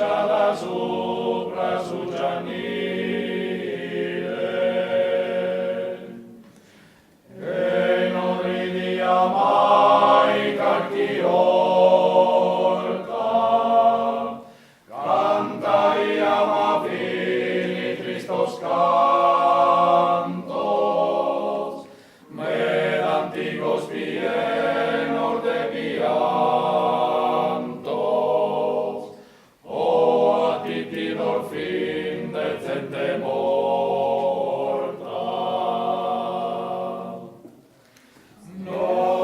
lanciata sopra sul giannile, e non ridia mai qualche volta, canta ma fili tristos cantos, med antigos pienor de piantos, o attitidor fin decente morta. No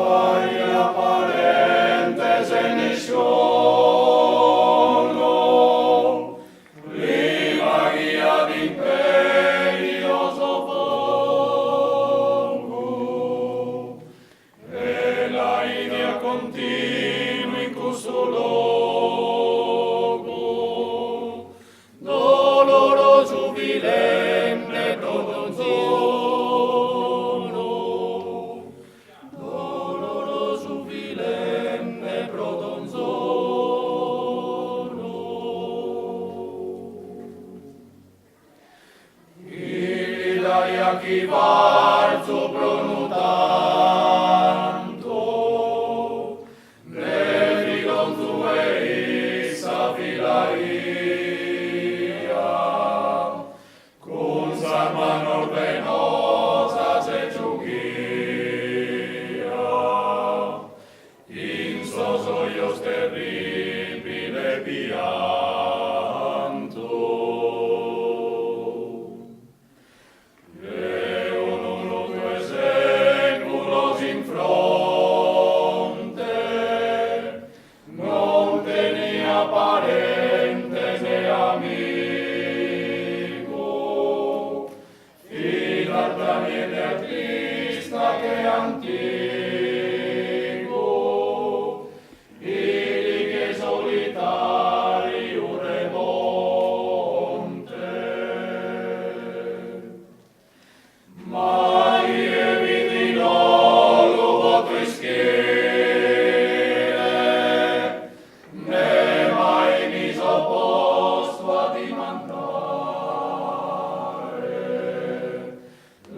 hay aparentes en nisciuno, viva guia d'imperios ovunque, e la idea continua in custo loco, doloro giubilente prodonzono, doloro giubilente prodonzono. Ilidai a chi varzo pronutanto, nevi con tue issa filaria, con sarma venosa se giugia, in sos hoyos terribile pianto. E uno due seculos in fronte, non tenia parentes ne amico, fidar también de Crista que antico, ili que solitario remonte. Mai eviti nolo voto ischiere, ne mai miso posto a dimandare,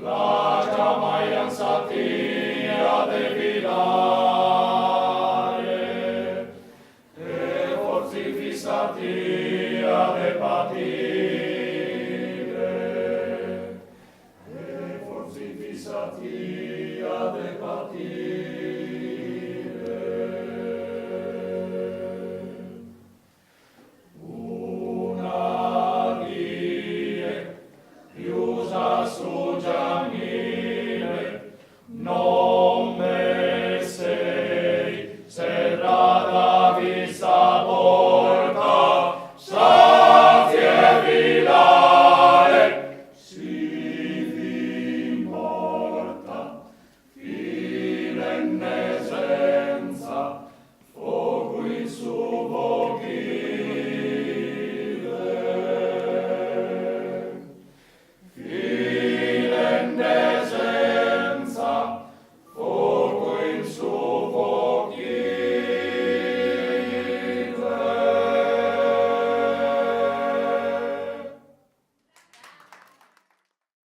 lascia mai ansatia de filare, e forzi fissatia de patire.